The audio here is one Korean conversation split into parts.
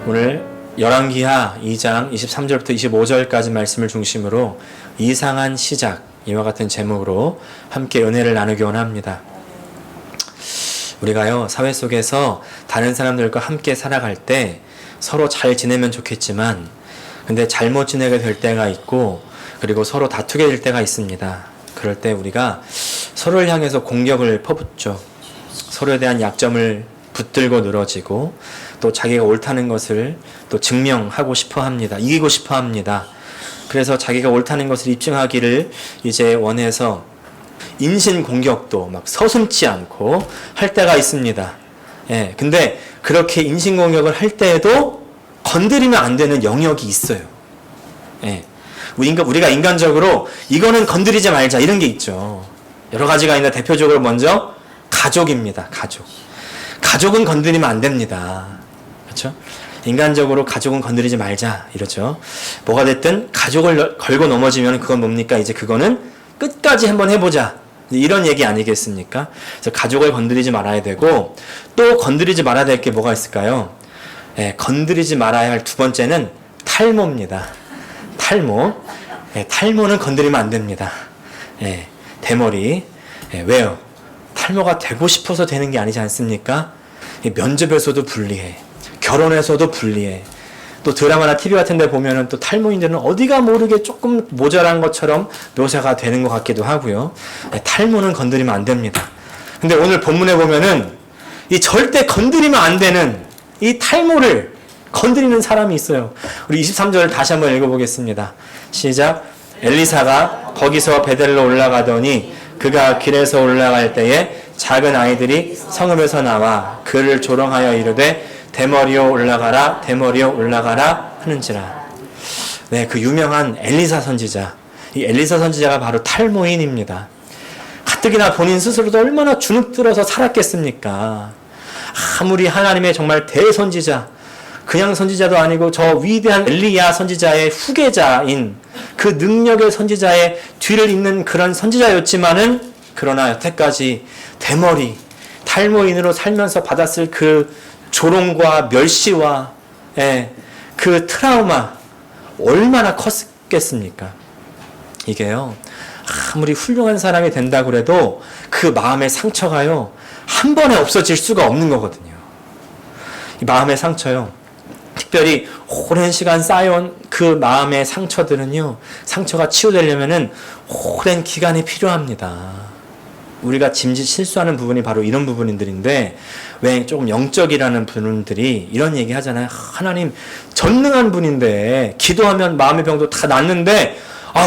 오늘 열왕기하 2장 23절부터 25절까지 말씀을 중심으로 이상한 시작, 이와 같은 제목으로 함께 은혜를 나누기 원합니다. 우리가요, 사회 속에서 다른 사람들과 함께 살아갈 때 서로 잘 지내면 좋겠지만, 근데 잘못 지내게 될 때가 있고, 그리고 서로 다투게 될 때가 있습니다. 그럴 때 우리가 서로를 향해서 공격을 퍼붓죠. 서로에 대한 약점을 붙들고 늘어지고, 또 자기가 옳다는 것을 또 증명하고 싶어 합니다. 이기고 싶어 합니다. 그래서 자기가 옳다는 것을 입증하기를 이제 원해서 인신공격도 막 서슴지 않고 할 때가 있습니다. 예, 근데 그렇게 인신공격을 할 때에도 건드리면 안 되는 영역이 있어요. 예, 우리가 인간적으로 이거는 건드리지 말자 이런 게 있죠. 여러 가지가 있는데 대표적으로 먼저 가족입니다. 가족은 건드리면 안 됩니다. 그렇죠? 인간적으로 가족은 건드리지 말자 이러죠. 뭐가 됐든 가족을 걸고 넘어지면 그건 뭡니까? 이제 그거는 끝까지 한번 해보자 이런 얘기 아니겠습니까? 그래서 가족을 건드리지 말아야 되고, 또 건드리지 말아야 될 게 뭐가 있을까요? 예, 건드리지 말아야 할 두 번째는 탈모입니다. 탈모는 건드리면 안 됩니다. 예, 대머리. 예, 왜요? 탈모가 되고 싶어서 되는 게 아니지 않습니까? 면접에서도 불리해. 결혼에서도 불리해. 또 드라마나 TV 같은 데 보면은 또 탈모인들은 어디가 모르게 조금 모자란 것처럼 묘사가 되는 것 같기도 하고요. 네, 탈모는 건드리면 안 됩니다. 근데 오늘 본문에 보면은 이 절대 건드리면 안 되는 이 탈모를 건드리는 사람이 있어요. 우리 23절을 다시 한번 읽어보겠습니다. 시작. 엘리사가 거기서 베델로 올라가더니 그가 길에서 올라갈 때에 작은 아이들이 성읍에서 나와 그를 조롱하여 이르되 대머리요 올라가라, 대머리요 올라가라 하는지라. 네, 그 유명한 엘리사 선지자. 이 엘리사 선지자가 바로 탈모인입니다. 가뜩이나 본인 스스로도 얼마나 주눅들어서 살았겠습니까? 아무리 하나님의 정말 대선지자, 그냥 선지자도 아니고 저 위대한 엘리야 선지자의 후계자인 그 능력의 선지자의 뒤를 잇는 그런 선지자였지만은, 그러나 여태까지 대머리, 탈모인으로 살면서 받았을 그 조롱과 멸시와 그 트라우마 얼마나 컸겠습니까? 이게요, 아무리 훌륭한 사람이 된다고 해도 그 마음의 상처가요 한 번에 없어질 수가 없는 거거든요. 이 마음의 상처요, 특별히 오랜 시간 쌓여온 그 마음의 상처들은요, 상처가 치유되려면은 오랜 기간이 필요합니다. 우리가 짐짓 실수하는 부분이 바로 이런 부분들인데, 왜 조금 영적이라는 분들이 이런 얘기 하잖아요. 하나님 전능한 분인데 기도하면 마음의 병도 다 낫는데,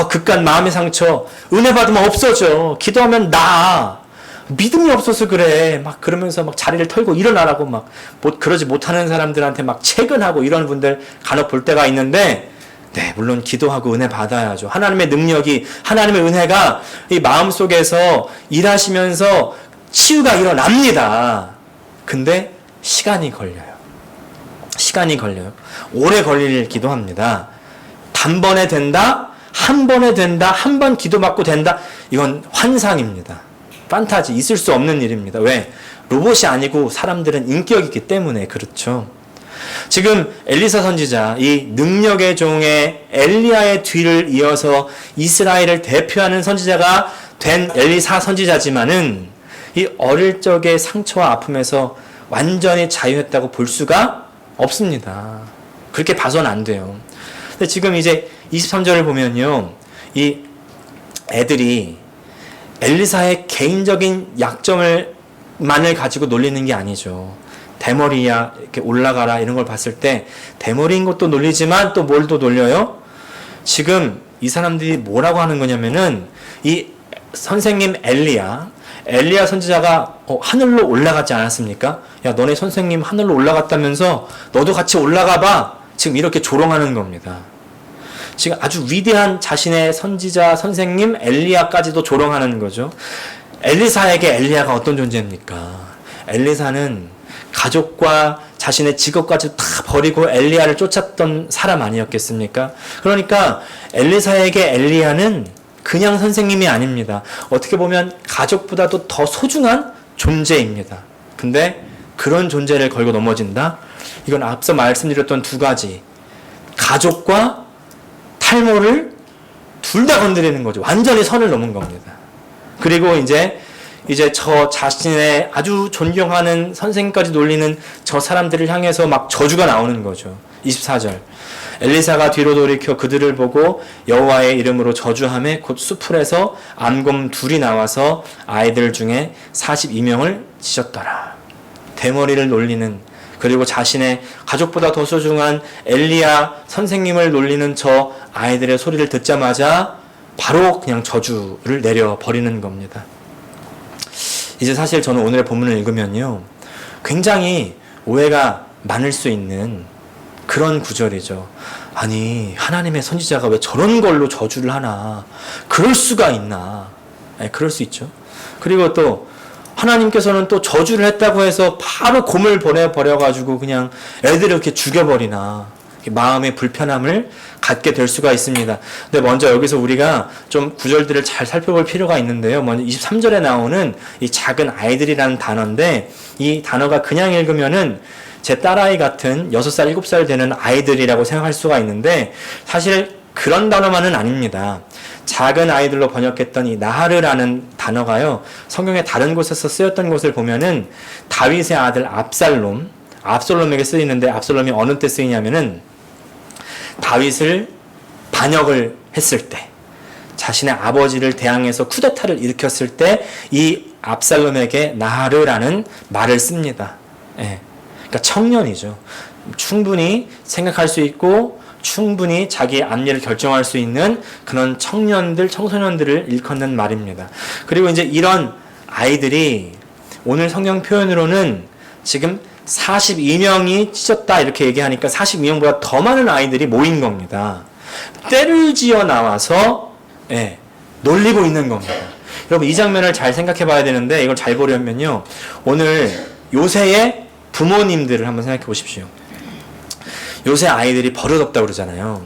그깟 마음의 상처 은혜 받으면 없어져. 기도하면 나아. 믿음이 없어서 그래. 막 그러면서 막 자리를 털고 일어나라고 막 그러지 못하는 사람들한테 막 채근하고 이런 분들 간혹 볼 때가 있는데, 네, 물론 기도하고 은혜 받아야죠. 하나님의 능력이, 하나님의 은혜가 이 마음속에서 일하시면서 치유가 일어납니다. 근데 시간이 걸려요. 오래 걸리기도 합니다. 단번에 된다, 한 번에 된다, 한 번 기도받고 된다, 이건 환상입니다. 판타지, 있을 수 없는 일입니다. 왜? 로봇이 아니고 사람들은 인격이기 때문에 그렇죠. 지금 엘리사 선지자, 이 능력의 종의 엘리야의 뒤를 이어서 이스라엘을 대표하는 선지자가 된 엘리사 선지자지만은, 이 어릴 적의 상처와 아픔에서 완전히 자유했다고 볼 수가 없습니다. 그렇게 봐서는 안 돼요. 근데 지금 이제 23절을 보면요, 이 애들이 엘리사의 개인적인 약점만을 가지고 놀리는 게 아니죠. 대머리야, 이렇게 올라가라 이런 걸 봤을 때 대머리인 것도 놀리지만 또 뭘 또 놀려요? 지금 이 사람들이 뭐라고 하는 거냐면은, 이 선생님 엘리야 선지자가 하늘로 올라가지 않았습니까? 야, 너네 선생님 하늘로 올라갔다면서 너도 같이 올라가 봐. 지금 이렇게 조롱하는 겁니다. 지금 아주 위대한 자신의 선지자 선생님 엘리야까지도 조롱하는 거죠. 엘리사에게 엘리야가 어떤 존재입니까? 엘리사는 가족과 자신의 직업까지 다 버리고 엘리야를 쫓았던 사람 아니었겠습니까? 그러니까 엘리사에게 엘리야는 그냥 선생님이 아닙니다. 어떻게 보면 가족보다도 더 소중한 존재입니다. 근데 그런 존재를 걸고 넘어진다? 이건 앞서 말씀드렸던 두 가지, 가족과 탈모를 둘 다 건드리는 거죠. 완전히 선을 넘은 겁니다. 그리고 이제 저 자신의 아주 존경하는 선생님까지 놀리는 저 사람들을 향해서 막 저주가 나오는 거죠. 24절. 엘리사가 뒤로 돌이켜 그들을 보고 여호와의 이름으로 저주하매 곧 수풀에서 암곰 둘이 나와서 아이들 중에 42명을 찢었더라. 대머리를 놀리는, 그리고 자신의 가족보다 더 소중한 엘리야 선생님을 놀리는 저 아이들의 소리를 듣자마자 바로 그냥 저주를 내려버리는 겁니다. 이제 사실 저는 오늘의 본문을 읽으면요, 굉장히 오해가 많을 수 있는 그런 구절이죠. 아니, 하나님의 선지자가 왜 저런 걸로 저주를 하나? 그럴 수가 있나? 그럴 수 있죠. 그리고 또 하나님께서는 또 저주를 했다고 해서 바로 곰을 보내버려가지고 그냥 애들을 이렇게 죽여버리나? 마음의 불편함을 갖게 될 수가 있습니다. 근데 먼저 여기서 우리가 좀 구절들을 잘 살펴볼 필요가 있는데요. 먼저 23절에 나오는 이 작은 아이들이라는 단어인데, 이 단어가 그냥 읽으면은 제 딸아이 같은 6살, 7살 되는 아이들이라고 생각할 수가 있는데, 사실 그런 단어만은 아닙니다. 작은 아이들로 번역했던 이 나하르라는 단어가요, 성경의 다른 곳에서 쓰였던 것을 보면은 다윗의 아들 압살롬에게 쓰이는데, 압살롬이 어느 때 쓰이냐면은 다윗을 반역을 했을 때, 자신의 아버지를 대항해서 쿠데타를 일으켰을 때 이 압살롬에게 나하르라는 말을 씁니다. 예. 그러니까 청년이죠. 충분히 생각할 수 있고 충분히 자기의 앞일을 결정할 수 있는 그런 청소년들을 일컫는 말입니다. 그리고 이제 이런 아이들이 오늘 성경 표현으로는 지금 42명이 찢었다 이렇게 얘기하니까 42명보다 더 많은 아이들이 모인 겁니다. 때를 지어 나와서 놀리고 있는 겁니다. 여러분, 이 장면을 잘 생각해 봐야 되는데, 이걸 잘 보려면요, 오늘 요새의 부모님들을 한번 생각해 보십시오. 요새 아이들이 버릇없다고 그러잖아요.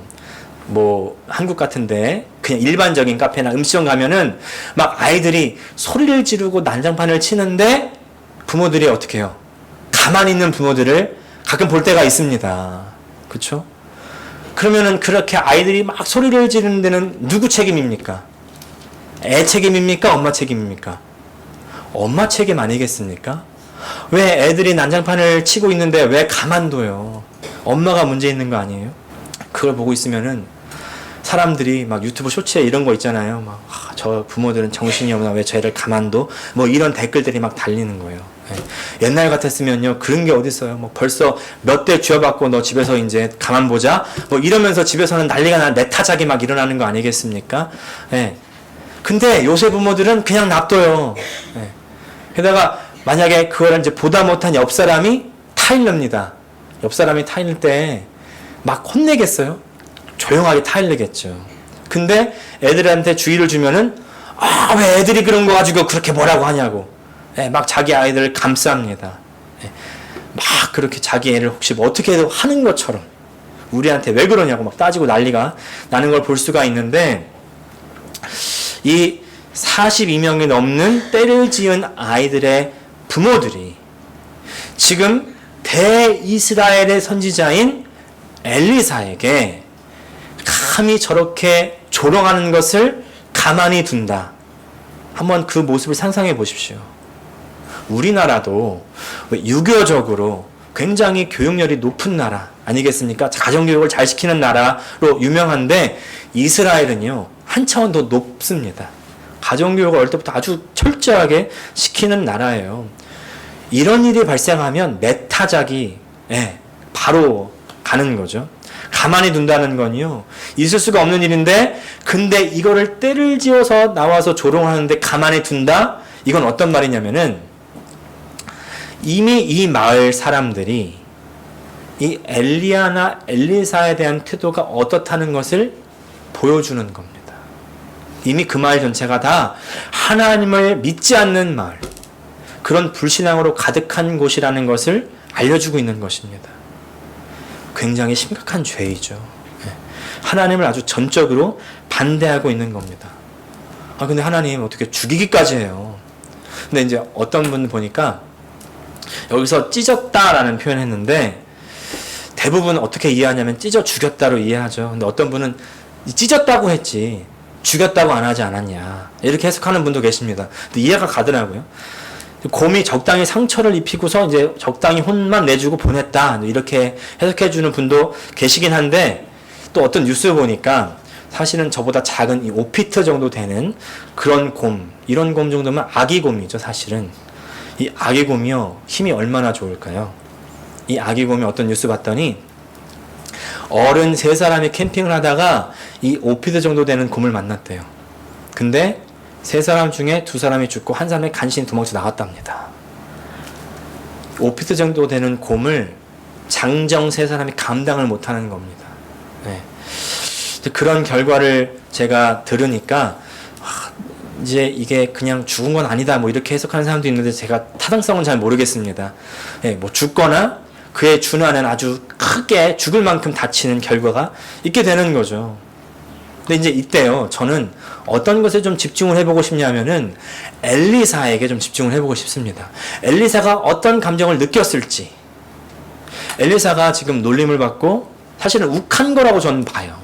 뭐 한국 같은데 그냥 일반적인 카페나 음식점 가면은 막 아이들이 소리를 지르고 난장판을 치는데 부모들이 어떻게 해요? 가만히 있는 부모들을 가끔 볼 때가 있습니다. 그렇죠? 그러면은 그렇게 아이들이 막 소리를 지르는 데는 누구 책임입니까? 애 책임입니까? 엄마 책임입니까? 엄마 책임 아니겠습니까? 왜 애들이 난장판을 치고 있는데 왜 가만둬요? 엄마가 문제 있는 거 아니에요? 그걸 보고 있으면은 사람들이 막 유튜브 쇼츠에 이런 거 있잖아요. 막 저 부모들은 정신이 없나, 왜 저 애를 가만둬? 뭐 이런 댓글들이 막 달리는 거예요. 옛날 같았으면요, 그런 게 어딨어요. 뭐 벌써 몇 대 쥐어받고 너 집에서 이제 가만 보자, 뭐 이러면서 집에서는 난리가 나, 내 타작이 막 일어나는 거 아니겠습니까? 근데 요새 부모들은 그냥 놔둬요. 게다가 만약에 그걸 이제 보다 못한 옆 사람이 타일릅니다. 옆 사람이 타일 때 막 혼내겠어요? 조용하게 타일르겠죠. 근데 애들한테 주의를 주면은 왜 애들이 그런 거 가지고 그렇게 뭐라고 하냐고 막 자기 아이들을 감쌉니다. 막 그렇게 자기 애를 혹시 뭐 어떻게 하는 것처럼 우리한테 왜 그러냐고 막 따지고 난리가 나는 걸 볼 수가 있는데, 이 42명이 넘는 때를 지은 아이들의 부모들이 지금 대이스라엘의 선지자인 엘리사에게 감히 저렇게 조롱하는 것을 가만히 둔다. 한번 그 모습을 상상해 보십시오. 우리나라도 유교적으로 굉장히 교육열이 높은 나라 아니겠습니까? 가정교육을 잘 시키는 나라로 유명한데, 이스라엘은요 한 차원 더 높습니다. 가정교육을 어릴 때부터 아주 철저하게 시키는 나라예요. 이런 일이 발생하면 내 타작이 바로 가는 거죠. 가만히 둔다는 건요, 있을 수가 없는 일인데, 근데 이거를 때를 지어서 나와서 조롱하는데 가만히 둔다? 이건 어떤 말이냐면은, 이미 이 마을 사람들이 이 엘리야나 엘리사에 대한 태도가 어떻다는 것을 보여주는 겁니다. 이미 그 마을 전체가 다 하나님을 믿지 않는 마을, 그런 불신앙으로 가득한 곳이라는 것을 알려주고 있는 것입니다. 굉장히 심각한 죄이죠. 하나님을 아주 전적으로 반대하고 있는 겁니다. 근데 하나님 어떻게 죽이기까지 해요? 근데 이제 어떤 분 보니까 여기서 찢었다라는 표현을 했는데, 대부분 어떻게 이해하냐면 찢어 죽였다로 이해하죠. 근데 어떤 분은 찢었다고 했지 죽였다고 안 하지 않았냐 이렇게 해석하는 분도 계십니다. 근데 이해가 가더라고요. 곰이 적당히 상처를 입히고서 이제 적당히 혼만 내주고 보냈다 이렇게 해석해 주는 분도 계시긴 한데, 또 어떤 뉴스 보니까 사실은 저보다 작은 이 5피트 정도 되는 그런 곰, 이런 곰 정도면 아기 곰이죠. 사실은 이 아기 곰이요 힘이 얼마나 좋을까요? 이 아기 곰이 어떤 뉴스 봤더니 어른 3사람이 캠핑을 하다가 이 5피트 정도 되는 곰을 만났대요. 근데 3사람 중에 2사람이 죽고 1사람이 간신히 도망쳐 나갔답니다. 5피트 정도 되는 곰을 장정 3사람이 감당을 못하는 겁니다. 네. 그런 결과를 제가 들으니까 이제 이게 그냥 죽은 건 아니다 뭐 이렇게 해석하는 사람도 있는데, 제가 타당성은 잘 모르겠습니다. 네, 뭐 죽거나 그에 준하는 아주 크게 죽을 만큼 다치는 결과가 있게 되는 거죠. 근데 이제 이때요, 저는 어떤 것에 좀 집중을 해보고 싶냐면은 엘리사에게 좀 집중을 해보고 싶습니다. 엘리사가 어떤 감정을 느꼈을지. 엘리사가 지금 놀림을 받고 사실은 욱한 거라고 저는 봐요.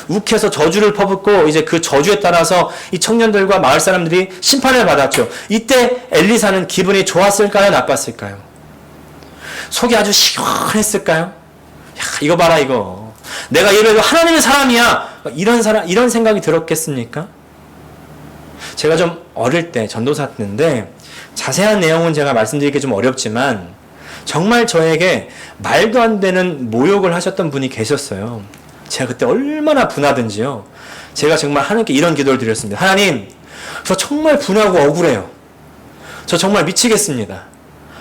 욱해서 저주를 퍼붓고 이제 그 저주에 따라서 이 청년들과 마을 사람들이 심판을 받았죠. 이때 엘리사는 기분이 좋았을까요? 나빴을까요? 속이 아주 시원했을까요? 야, 이거 봐라 이거. 내가 이래도 하나님의 사람이야. 이런 생각이 들었겠습니까? 제가 좀 어릴 때 전도사 때인데 자세한 내용은 제가 말씀드리기 좀 어렵지만 정말 저에게 말도 안 되는 모욕을 하셨던 분이 계셨어요. 제가 그때 얼마나 분하든지요. 제가 정말 하나님께 이런 기도를 드렸습니다. 하나님, 저 정말 분하고 억울해요. 저 정말 미치겠습니다.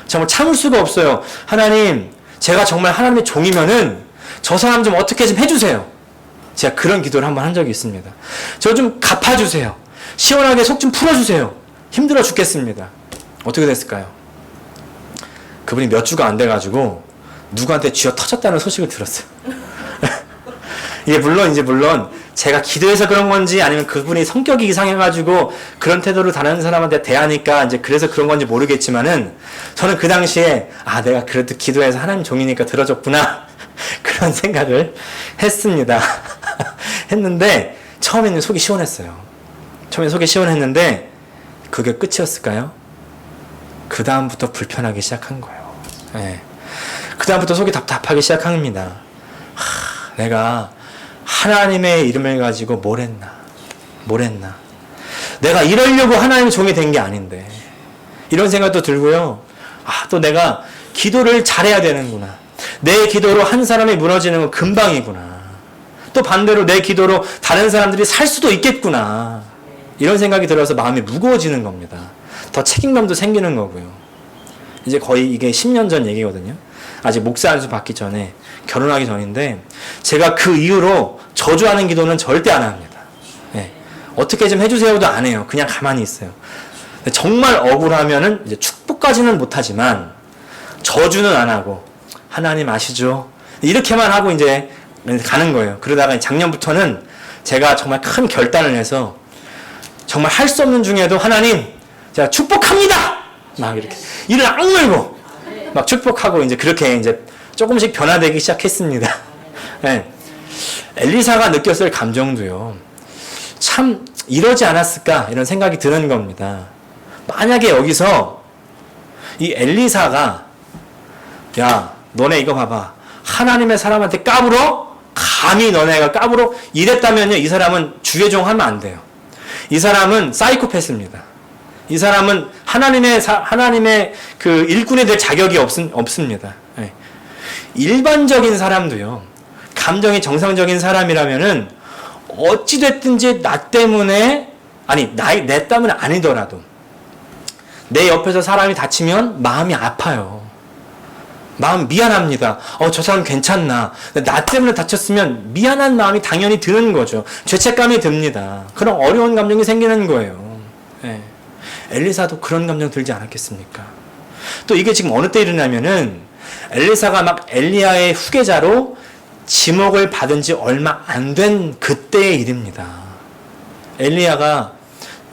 정말 참을 수가 없어요. 하나님, 제가 정말 하나님의 종이면은 저 사람 좀 어떻게 좀 해주세요. 제가 그런 기도를 한번 한 적이 있습니다. 저 좀 갚아주세요. 시원하게 속 좀 풀어주세요. 힘들어 죽겠습니다. 어떻게 됐을까요? 그분이 몇 주가 안 돼가지고 누구한테 쥐어 터졌다는 소식을 들었어요. 이게 물론 제가 기도해서 그런 건지 아니면 그분이 성격이 이상해가지고 그런 태도로 다른 사람한테 대하니까 이제 그래서 그런 건지 모르겠지만은 저는 그 당시에 내가 그래도 기도해서 하나님 종이니까 들어줬구나 그런 생각을 했습니다. 했는데 처음에는 속이 시원했어요. 처음에 속이 시원했는데 그게 끝이었을까요? 그 다음부터 불편하기 시작한 거예요. 네. 그 다음부터 속이 답답하기 시작합니다. 내가 하나님의 이름을 가지고 뭘 했나. 내가 이러려고 하나님의 종이 된 게 아닌데. 이런 생각도 들고요. 또 내가 기도를 잘해야 되는구나. 내 기도로 한 사람이 무너지는 건 금방이구나. 또 반대로 내 기도로 다른 사람들이 살 수도 있겠구나. 이런 생각이 들어서 마음이 무거워지는 겁니다. 더 책임감도 생기는 거고요. 이제 거의 이게 10년 전 얘기거든요. 아직 목사 안수 받기 전에, 결혼하기 전인데 제가 그 이후로 저주하는 기도는 절대 안 합니다. 네. 어떻게 좀 해주세요도 안 해요. 그냥 가만히 있어요. 정말 억울하면은 이제 축복까지는 못하지만 저주는 안 하고 하나님 아시죠? 이렇게만 하고 이제 가는 거예요. 그러다가 작년부터는 제가 정말 큰 결단을 해서 정말 할 수 없는 중에도 하나님 제가 축복합니다! 막 이렇게 이를 악물고 막 축복하고 이제 그렇게 이제 조금씩 변화되기 시작했습니다. 네. 엘리사가 느꼈을 감정도요. 참 이러지 않았을까 이런 생각이 드는 겁니다. 만약에 여기서 이 엘리사가 야 너네 이거 봐봐. 하나님의 사람한테 까불어? 감히 너네가 까불어? 이랬다면요. 이 사람은 주의종 하면 안 돼요. 이 사람은 사이코패스입니다. 이 사람은 하나님의 그 일꾼이 될 자격이 없습니다. 네. 일반적인 사람도요. 감정이 정상적인 사람이라면은 어찌됐든지 나 때문에 내 때문에 아니더라도 내 옆에서 사람이 다치면 마음이 아파요. 마음 미안합니다. 저 사람 괜찮나. 나 때문에 다쳤으면 미안한 마음이 당연히 드는 거죠. 죄책감이 듭니다. 그런 어려운 감정이 생기는 거예요. 네. 엘리사도 그런 감정 들지 않았겠습니까? 또 이게 지금 어느 때 일어나면은 엘리사가 막 엘리야의 후계자로 지목을 받은 지 얼마 안 된 그때의 일입니다. 엘리야가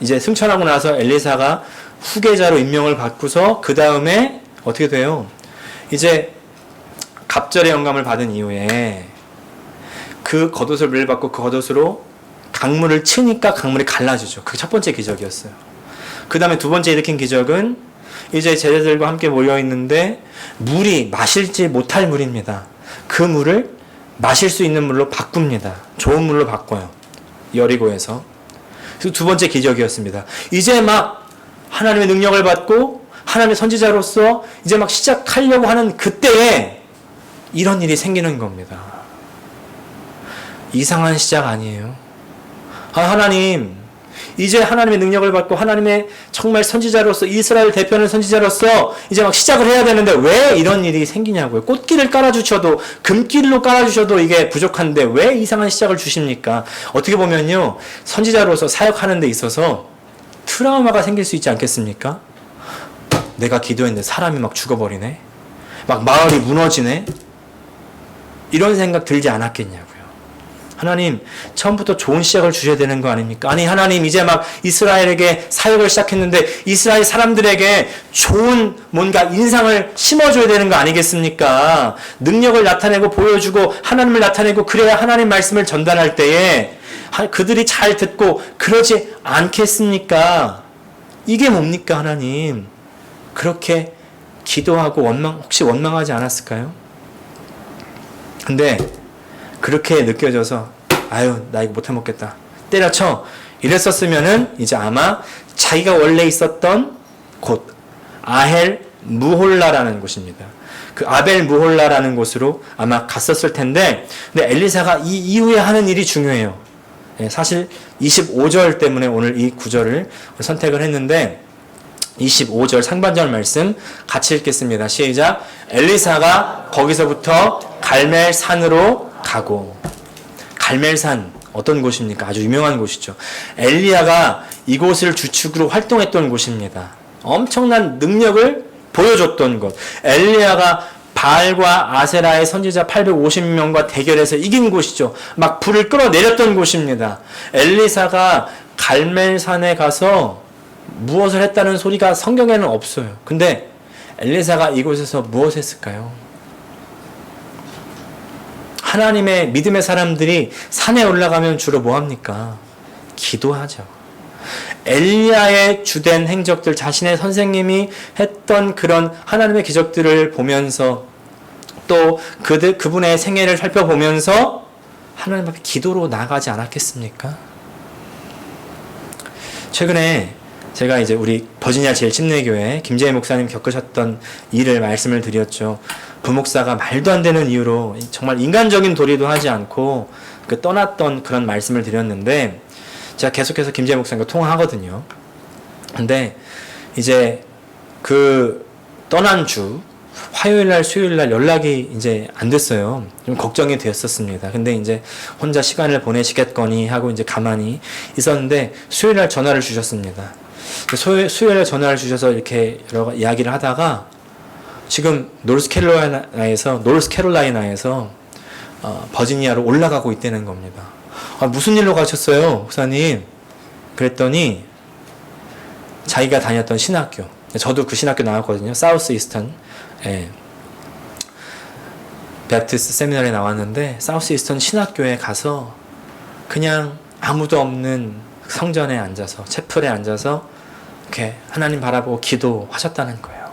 이제 승천하고 나서 엘리사가 후계자로 임명을 받고서 그 다음에 어떻게 돼요? 이제 갑절의 영감을 받은 이후에 그 겉옷을 물려받고 그 겉옷으로 강물을 치니까 강물이 갈라지죠. 그게 첫 번째 기적이었어요. 그 다음에 두 번째 일으킨 기적은 이제 제자들과 함께 모여 있는데 물이 마실지 못할 물입니다. 그 물을 마실 수 있는 물로 바꿉니다. 좋은 물로 바꿔요. 여리고에서. 그 두 번째 기적이었습니다. 이제 막 하나님의 능력을 받고 하나님의 선지자로서 이제 막 시작하려고 하는 그때에 이런 일이 생기는 겁니다. 이상한 시작 아니에요? 하나님, 이제 하나님의 능력을 받고 하나님의 정말 선지자로서 이스라엘 대표하는 선지자로서 이제 막 시작을 해야 되는데 왜 이런 일이 생기냐고요. 꽃길을 깔아주셔도 금길로 깔아주셔도 이게 부족한데 왜 이상한 시작을 주십니까? 어떻게 보면요, 선지자로서 사역하는 데 있어서 트라우마가 생길 수 있지 않겠습니까? 내가 기도했는데 사람이 막 죽어버리네, 막 마을이 무너지네, 이런 생각 들지 않았겠냐고요. 하나님, 처음부터 좋은 시작을 주셔야 되는 거 아닙니까? 아니, 하나님, 이제 막 이스라엘에게 사역을 시작했는데 이스라엘 사람들에게 좋은 뭔가 인상을 심어줘야 되는 거 아니겠습니까? 능력을 나타내고 보여주고 하나님을 나타내고 그래야 하나님 말씀을 전달할 때에 그들이 잘 듣고 그러지 않겠습니까? 이게 뭡니까, 하나님? 그렇게 기도하고 혹시 원망하지 않았을까요? 근데 그렇게 느껴져서 아유, 나 이거 못해 먹겠다, 때려쳐, 이랬었으면은 이제 아마 자기가 원래 있었던 곳, 아헬 무홀라라는 곳입니다. 그 아벨 무홀라라는 곳으로 아마 갔었을 텐데, 근데 엘리사가 이 이후에 하는 일이 중요해요. 사실 25절 때문에 오늘 이 구절을 선택을 했는데, 25절 상반절 말씀 같이 읽겠습니다. 시작. 엘리사가 거기서부터 갈멜산으로 가고. 갈멜산 어떤 곳입니까? 아주 유명한 곳이죠. 엘리야가 이곳을 주축으로 활동했던 곳입니다. 엄청난 능력을 보여줬던 곳. 엘리야가 바알과 아세라의 선지자 850명과 대결해서 이긴 곳이죠. 막 불을 끌어내렸던 곳입니다. 엘리사가 갈멜산에 가서 무엇을 했다는 소리가 성경에는 없어요. 근데 엘리사가 이곳에서 무엇을 했을까요? 하나님의 믿음의 사람들이 산에 올라가면 주로 뭐합니까? 기도하죠. 엘리야의 주된 행적들, 자신의 선생님이 했던 그런 하나님의 기적들을 보면서 또 그분의 생애를 살펴보면서 하나님 앞에 기도로 나가지 않았겠습니까? 최근에 제가 이제 우리 버지니아 제1침례교회 김재희 목사님 겪으셨던 일을 말씀을 드렸죠. 부목사가 말도 안 되는 이유로 정말 인간적인 도리도 하지 않고 떠났던 그런 말씀을 드렸는데, 제가 계속해서 김재희 목사님과 통화하거든요. 근데 이제 그 떠난 주 화요일날 수요일날 연락이 이제 안 됐어요. 좀 걱정이 되었었습니다. 근데 이제 혼자 시간을 보내시겠거니 하고 이제 가만히 있었는데 수요일날 전화를 주셨습니다. 수요일날 전화를 주셔서 이렇게 여러 이야기를 하다가 지금 노스캐롤라이나에서 버지니아로 올라가고 있다는 겁니다. 무슨 일로 가셨어요, 목사님? 그랬더니 자기가 다녔던 신학교, 저도 그 신학교 나왔거든요. 사우스 이스턴 베프티스트 세미나리에 나왔는데, 사우스 이스턴 신학교에 가서 그냥 아무도 없는 성전에 앉아서, 채플에 앉아서 이렇게 하나님 바라보고 기도하셨다는 거예요.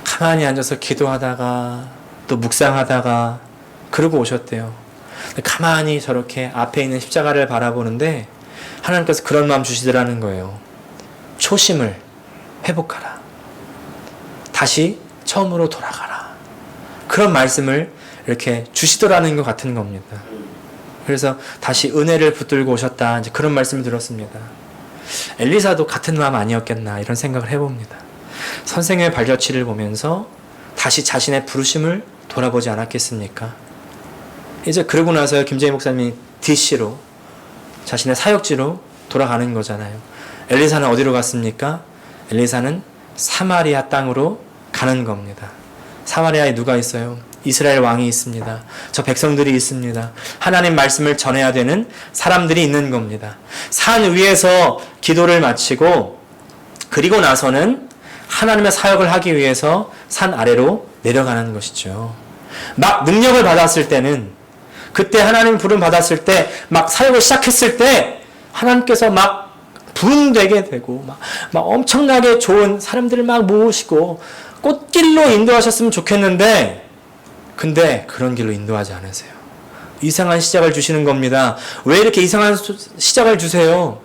가만히 앉아서 기도하다가 또 묵상하다가 그러고 오셨대요. 가만히 저렇게 앞에 있는 십자가를 바라보는데 하나님께서 그런 마음 주시더라는 거예요. 초심을 회복하라. 다시 처음으로 돌아가라. 그런 말씀을 이렇게 주시더라는 것 같은 겁니다. 그래서 다시 은혜를 붙들고 오셨다, 이제 그런 말씀을 들었습니다. 엘리사도 같은 마음 아니었겠나, 이런 생각을 해봅니다. 선생의 발자취를 보면서 다시 자신의 부르심을 돌아보지 않았겠습니까? 이제 그러고 나서 김재희 목사님이 DC로, 자신의 사역지로 돌아가는 거잖아요. 엘리사는 어디로 갔습니까? 엘리사는 사마리아 땅으로 가는 겁니다. 사마리아에 누가 있어요? 이스라엘 왕이 있습니다. 저 백성들이 있습니다. 하나님 말씀을 전해야 되는 사람들이 있는 겁니다. 산 위에서 기도를 마치고 그리고 나서는 하나님의 사역을 하기 위해서 산 아래로 내려가는 것이죠. 막 능력을 받았을 때는, 그때 하나님 부름 받았을 때, 막 사역을 시작했을 때 하나님께서 막 부흥되게 되고 막 엄청나게 좋은 사람들을 막 모으시고 꽃길로 인도하셨으면 좋겠는데, 근데 그런 길로 인도하지 않으세요. 이상한 시작을 주시는 겁니다. 왜 이렇게 이상한 시작을 주세요?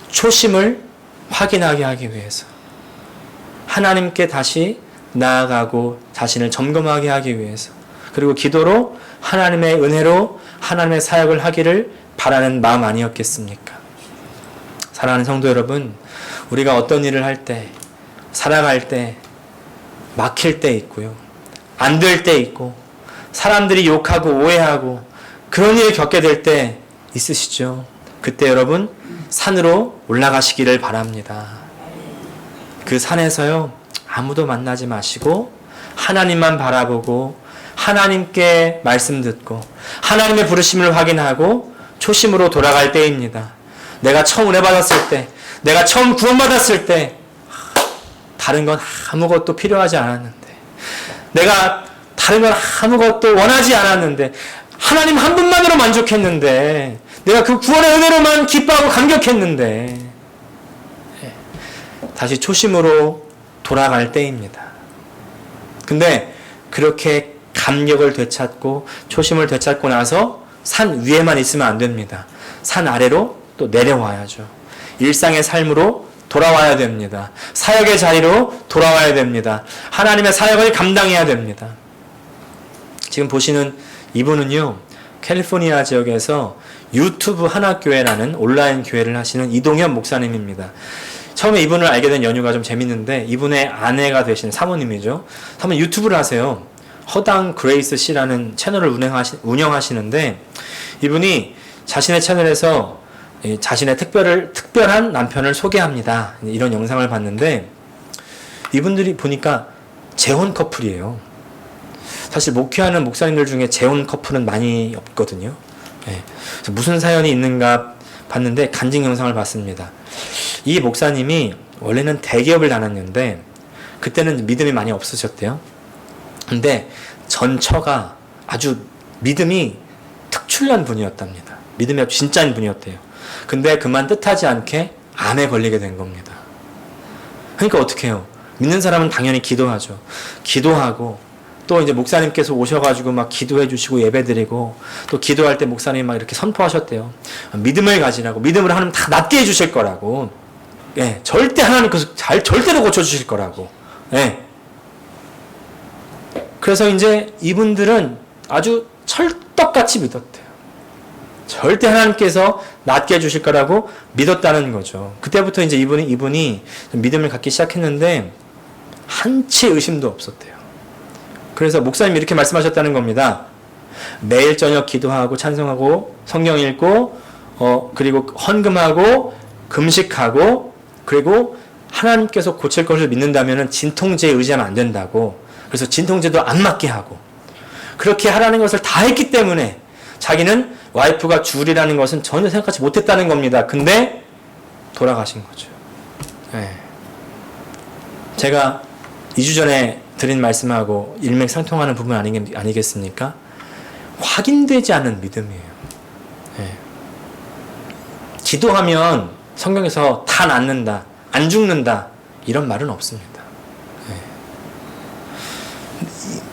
초심을 확인하게 하기 위해서, 하나님께 다시 나아가고 자신을 점검하게 하기 위해서, 그리고 기도로 하나님의 은혜로 하나님의 사역을 하기를 바라는 마음 아니었겠습니까? 사랑하는 성도 여러분, 우리가 어떤 일을 할 때, 살아갈 때 막힐 때 있고요, 안 될 때 있고, 사람들이 욕하고 오해하고 그런 일을 겪게 될 때 있으시죠? 그때 여러분 산으로 올라가시기를 바랍니다. 그 산에서요, 아무도 만나지 마시고 하나님만 바라보고 하나님께 말씀 듣고 하나님의 부르심을 확인하고 초심으로 돌아갈 때입니다. 내가 처음 은혜 받았을 때, 내가 처음 구원받았을 때 다른 건 아무것도 필요하지 않았는데, 내가 다른 건 아무것도 원하지 않았는데, 하나님 한 분만으로 만족했는데, 내가 그 구원의 은혜로만 기뻐하고 감격했는데, 다시 초심으로 돌아갈 때입니다. 근데 그렇게 감격을 되찾고 초심을 되찾고 나서 산 위에만 있으면 안 됩니다. 산 아래로 또 내려와야죠. 일상의 삶으로 돌아와야 됩니다. 사역의 자리로 돌아와야 됩니다. 하나님의 사역을 감당해야 됩니다. 지금 보시는 이분은요, 캘리포니아 지역에서 유튜브 하나교회라는 온라인 교회를 하시는 이동현 목사님입니다. 처음에 이분을 알게 된 연유가 좀 재밌는데, 이분의 아내가 되시는 사모님이죠. 사모님 유튜브를 하세요. 허당 그레이스 씨라는 채널을 운영하시는데, 이분이 자신의 채널에서 자신의 특별한 남편을 소개합니다. 이런 영상을 봤는데, 이분들이 보니까 재혼 커플이에요. 사실 목회하는 목사님들 중에 재혼 커플은 많이 없거든요. 네. 무슨 사연이 있는가 봤는데 간증 영상을 봤습니다. 이 목사님이 원래는 대기업을 다녔는데 그때는 믿음이 많이 없으셨대요. 근데 전 처가 아주 믿음이 특출난 분이었답니다. 믿음이 아주 진짜인 분이었대요. 근데 그만 뜻하지 않게 암에 걸리게 된 겁니다. 그러니까 어떻게 해요? 믿는 사람은 당연히 기도하죠. 기도하고 또 이제 목사님께서 오셔가지고 막 기도해 주시고 예배 드리고, 또 기도할 때 목사님이 막 이렇게 선포하셨대요. 믿음을 가지라고, 믿음을 하나님 다 낫게 해주실 거라고. 예, 절대 하나님께서 절대로 고쳐주실 거라고. 예. 그래서 이제 이분들은 아주 철떡같이 믿었대요. 절대 하나님께서 낫게 해주실 거라고 믿었다는 거죠. 그때부터 이제 이분이 믿음을 갖기 시작했는데 한치 의심도 없었대요. 그래서 목사님이 이렇게 말씀하셨다는 겁니다. 매일 저녁 기도하고 찬송하고 성경 읽고 그리고 헌금하고 금식하고, 그리고 하나님께서 고칠 것을 믿는다면 진통제에 의지하면 안 된다고. 그래서 진통제도 안 맞게 하고 그렇게 하라는 것을 다 했기 때문에 자기는 와이프가 주울이라는 것은 전혀 생각하지 못했다는 겁니다. 근데 돌아가신 거죠. 네. 제가 2주 전에 드린 말씀하고 일맥상통하는 부분 아니겠습니까? 확인되지 않은 믿음이에요. 네. 기도하면 성경에서 다 낫는다, 안 죽는다, 이런 말은 없습니다. 네.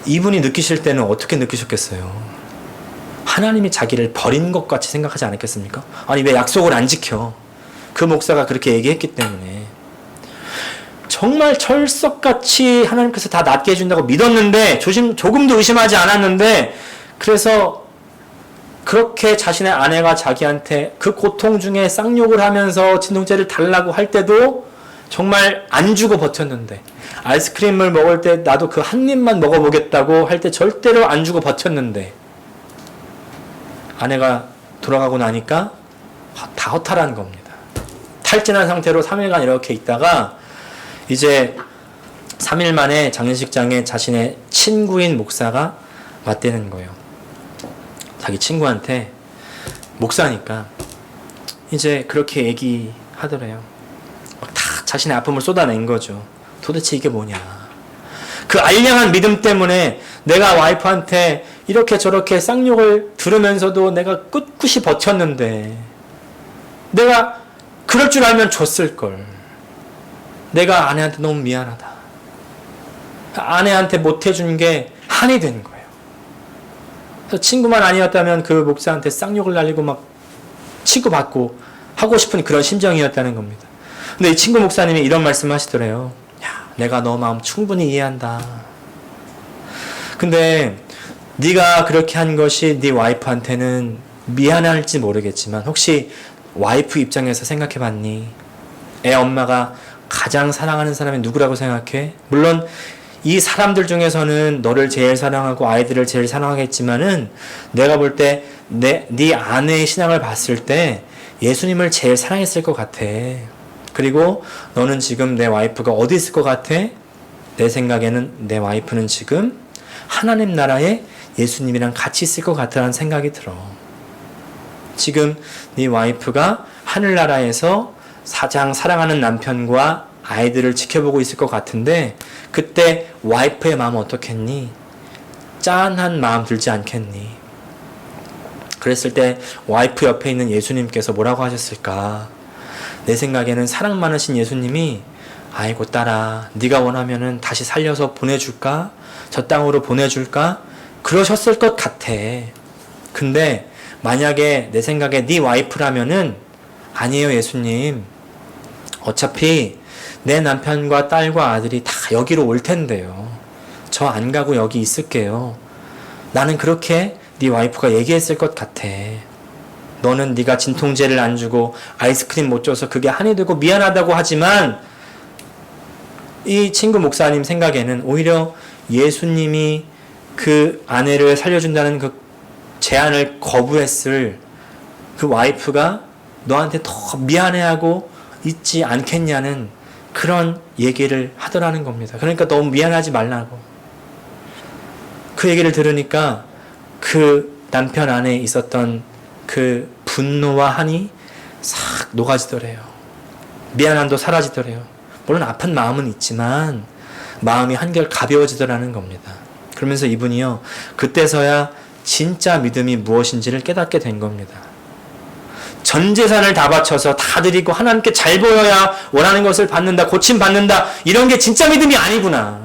이분이 느끼실 때는 어떻게 느끼셨겠어요? 하나님이 자기를 버린 것 같이 생각하지 않았겠습니까? 아니 왜 약속을 안 지켜? 그 목사가 그렇게 얘기했기 때문에. 정말 철석같이 하나님께서 다 낫게 해준다고 믿었는데, 조금도 의심하지 않았는데, 그래서 그렇게 자신의 아내가 자기한테 그 고통 중에 쌍욕을 하면서 진통제를 달라고 할 때도 정말 안 주고 버텼는데, 아이스크림을 먹을 때 나도 그 한 입만 먹어보겠다고 할 때 절대로 안 주고 버텼는데, 아내가 돌아가고 나니까 다 허탈한 겁니다. 탈진한 상태로 3일간 이렇게 있다가 이제 3일 만에 장례식장에 자신의 친구인 목사가 맞대는 거예요. 자기 친구한테, 목사니까 이제 그렇게 얘기하더래요. 막 다 자신의 아픔을 쏟아낸 거죠. 도대체 이게 뭐냐. 그 알량한 믿음 때문에 내가 와이프한테 이렇게 저렇게 쌍욕을 들으면서도 내가 꿋꿋이 버텼는데, 내가 그럴 줄 알면 줬을걸. 내가 아내한테 너무 미안하다. 아내한테 못해준 게 한이 된 거예요. 그래서 친구만 아니었다면 그 목사한테 쌍욕을 날리고 막 치고받고 하고 싶은 그런 심정이었다는 겁니다. 근데 이 친구 목사님이 이런 말씀 하시더래요. 야, 내가 너 마음 충분히 이해한다. 근데 네가 그렇게 한 것이 네 와이프한테는 미안할지 모르겠지만, 혹시 와이프 입장에서 생각해봤니? 애 엄마가 가장 사랑하는 사람이 누구라고 생각해? 물론 이 사람들 중에서는 너를 제일 사랑하고 아이들을 제일 사랑하겠지만은, 내가 볼 때 네 아내의 신앙을 봤을 때 예수님을 제일 사랑했을 것 같아. 그리고 너는 지금 내 와이프가 어디 있을 것 같아? 내 생각에는 내 와이프는 지금 하나님 나라에 예수님이랑 같이 있을 것 같다는 생각이 들어. 지금 네 와이프가 하늘나라에서 가장 사랑하는 남편과 아이들을 지켜보고 있을 것 같은데, 그때 와이프의 마음 어떻겠니? 짠한 마음 들지 않겠니? 그랬을 때 와이프 옆에 있는 예수님께서 뭐라고 하셨을까? 내 생각에는 사랑 많으신 예수님이, 아이고 딸아, 네가 원하면은 다시 살려서 보내줄까? 저 땅으로 보내줄까? 그러셨을 것 같아. 근데 만약에 내 생각에 네 와이프라면은, 아니에요 예수님, 어차피 내 남편과 딸과 아들이 다 여기로 올 텐데요. 저 안 가고 여기 있을게요. 나는 그렇게 네 와이프가 얘기했을 것 같아. 너는 네가 진통제를 안 주고 아이스크림 못 줘서 그게 한이 되고 미안하다고 하지만, 이 친구 목사님 생각에는 오히려 예수님이 그 아내를 살려준다는 그 제안을 거부했을 그 와이프가 너한테 더 미안해하고 있지 않겠냐는 그런 얘기를 하더라는 겁니다. 그러니까 너무 미안하지 말라고. 그 얘기를 들으니까 그 남편 안에 있었던 그 분노와 한이 싹 녹아지더래요. 미안함도 사라지더래요. 물론 아픈 마음은 있지만 마음이 한결 가벼워지더라는 겁니다. 그러면서 이분이요, 그때서야 진짜 믿음이 무엇인지를 깨닫게 된 겁니다. 전 재산을 다 바쳐서 다 드리고 하나님께 잘 보여야 원하는 것을 받는다, 고침 받는다, 이런 게 진짜 믿음이 아니구나.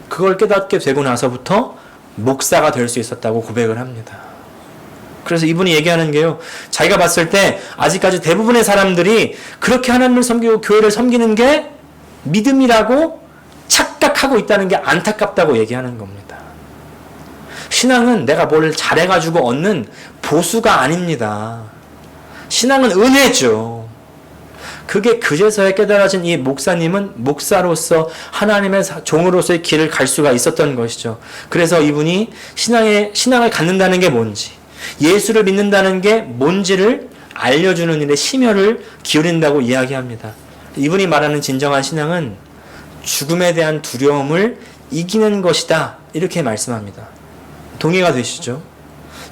그걸 깨닫게 되고 나서부터 목사가 될 수 있었다고 고백을 합니다. 그래서 이분이 얘기하는 게요, 자기가 봤을 때 아직까지 대부분의 사람들이 그렇게 하나님을 섬기고 교회를 섬기는 게 믿음이라고 착각하고 있다는 게 안타깝다고 얘기하는 겁니다. 신앙은 내가 뭘 잘해가지고 얻는 보수가 아닙니다. 신앙은 은혜죠. 그게 그제서야 깨달아진 이 목사님은 목사로서 하나님의 종으로서의 길을 갈 수가 있었던 것이죠. 그래서 이분이 신앙을 갖는다는 게 뭔지, 예수를 믿는다는 게 뭔지를 알려주는 일에 심혈을 기울인다고 이야기합니다. 이분이 말하는 진정한 신앙은 죽음에 대한 두려움을 이기는 것이다, 이렇게 말씀합니다. 동의가 되시죠?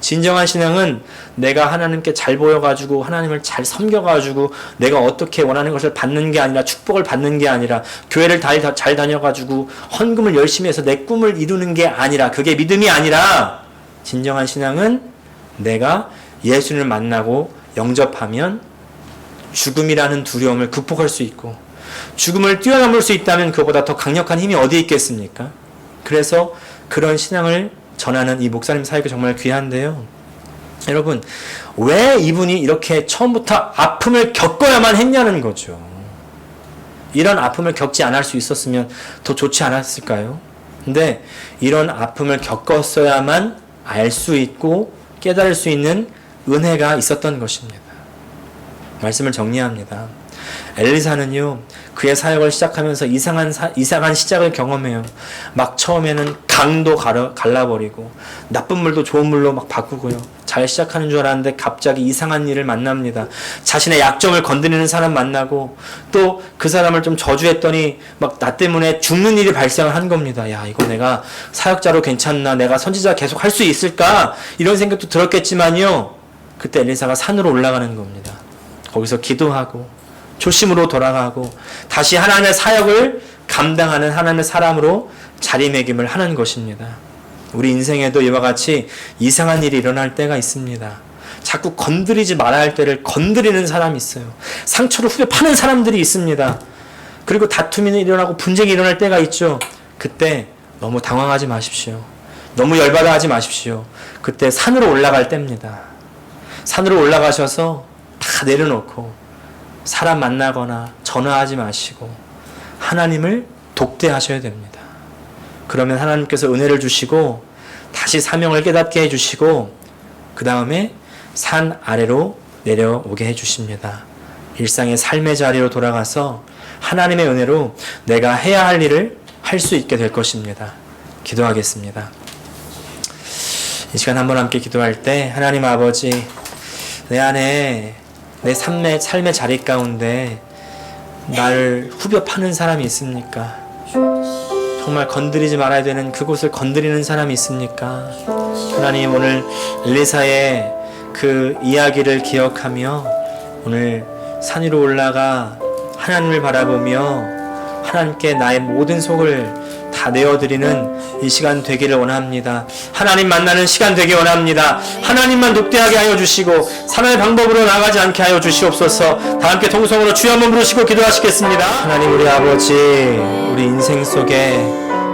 진정한 신앙은 내가 하나님께 잘 보여가지고 하나님을 잘 섬겨가지고 내가 어떻게 원하는 것을 받는 게 아니라, 축복을 받는 게 아니라, 교회를 잘 다녀가지고 헌금을 열심히 해서 내 꿈을 이루는 게 아니라, 그게 믿음이 아니라, 진정한 신앙은 내가 예수를 만나고 영접하면 죽음이라는 두려움을 극복할 수 있고, 죽음을 뛰어넘을 수 있다면 그보다 더 강력한 힘이 어디 있겠습니까? 그래서 그런 신앙을 전하는 이 목사님 사역이 정말 귀한데요. 여러분, 왜 이분이 이렇게 처음부터 아픔을 겪어야만 했냐는 거죠. 이런 아픔을 겪지 않을 수 있었으면 더 좋지 않았을까요? 근데 이런 아픔을 겪었어야만 알 수 있고 깨달을 수 있는 은혜가 있었던 것입니다. 말씀을 정리합니다. 엘리사는요, 그의 사역을 시작하면서 이상한 시작을 경험해요. 막 처음에는 강도 갈라버리고 나쁜 물도 좋은 물로 막 바꾸고요. 잘 시작하는 줄 알았는데 갑자기 이상한 일을 만납니다. 자신의 약점을 건드리는 사람 만나고, 또 그 사람을 좀 저주했더니 막 나 때문에 죽는 일이 발생을 한 겁니다. 야, 이거 내가 사역자로 괜찮나? 내가 선지자 계속 할 수 있을까? 이런 생각도 들었겠지만요, 그때 엘리사가 산으로 올라가는 겁니다. 거기서 기도하고 조심으로 돌아가고 다시 하나님의 사역을 감당하는 하나님의 사람으로 자리매김을 하는 것입니다. 우리 인생에도 이와 같이 이상한 일이 일어날 때가 있습니다. 자꾸 건드리지 말아야 할 때를 건드리는 사람이 있어요. 상처를 후벼 파는 사람들이 있습니다. 그리고 다툼이 일어나고 분쟁이 일어날 때가 있죠. 그때 너무 당황하지 마십시오. 너무 열받아 하지 마십시오. 그때 산으로 올라갈 때입니다. 산으로 올라가셔서 다 내려놓고 사람 만나거나 전화하지 마시고 하나님을 독대하셔야 됩니다. 그러면 하나님께서 은혜를 주시고 다시 사명을 깨닫게 해주시고 그 다음에 산 아래로 내려오게 해주십니다. 일상의 삶의 자리로 돌아가서 하나님의 은혜로 내가 해야 할 일을 할 수 있게 될 것입니다. 기도하겠습니다. 이 시간 한번 함께 기도할 때 하나님 아버지, 내 안에 내 삶의 자리 가운데 나를 후벼 파는 사람이 있습니까? 정말 건드리지 말아야 되는 그곳을 건드리는 사람이 있습니까? 하나님, 오늘 엘리사의 그 이야기를 기억하며 오늘 산 위로 올라가 하나님을 바라보며 하나님께 나의 모든 속을 다 내어드리는 이 시간 되기를 원합니다. 하나님 만나는 시간 되기 원합니다. 하나님만 독대하게 하여 주시고 사람의 방법으로 나가지 않게 하여 주시옵소서. 다 함께 통성으로 주여 한번 부르시고 기도하시겠습니다. 하나님, 우리 아버지, 우리 인생 속에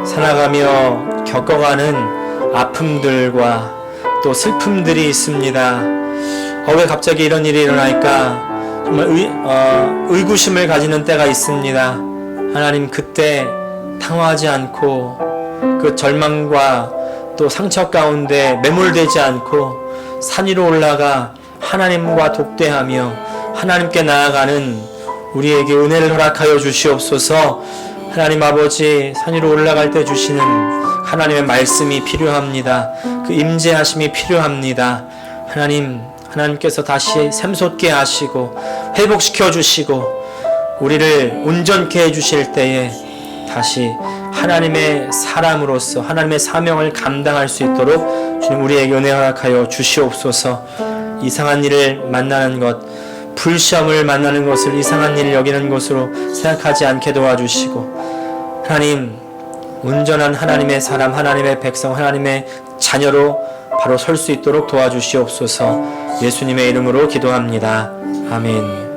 살아가며 겪어가는 아픔들과 또 슬픔들이 있습니다. 왜 갑자기 이런 일이 일어날까? 정말 의구심을 가지는 때가 있습니다. 하나님, 그때 당황하지 않고 그 절망과 또 상처 가운데 매몰되지 않고 산 위로 올라가 하나님과 독대하며 하나님께 나아가는 우리에게 은혜를 허락하여 주시옵소서. 하나님 아버지, 산 위로 올라갈 때 주시는 하나님의 말씀이 필요합니다. 그 임재하심이 필요합니다. 하나님께서 다시 샘솟게 하시고 회복시켜 주시고 우리를 온전케 해주실 때에 다시 하나님의 사람으로서 하나님의 사명을 감당할 수 있도록 주님 우리에게 은혜 허락하여 주시옵소서. 이상한 일을 만나는 것, 불시험을 만나는 것을 이상한 일을 여기는 것으로 생각하지 않게 도와주시고 하나님, 온전한 하나님의 사람, 하나님의 백성, 하나님의 자녀로 바로 설 수 있도록 도와주시옵소서. 예수님의 이름으로 기도합니다. 아멘.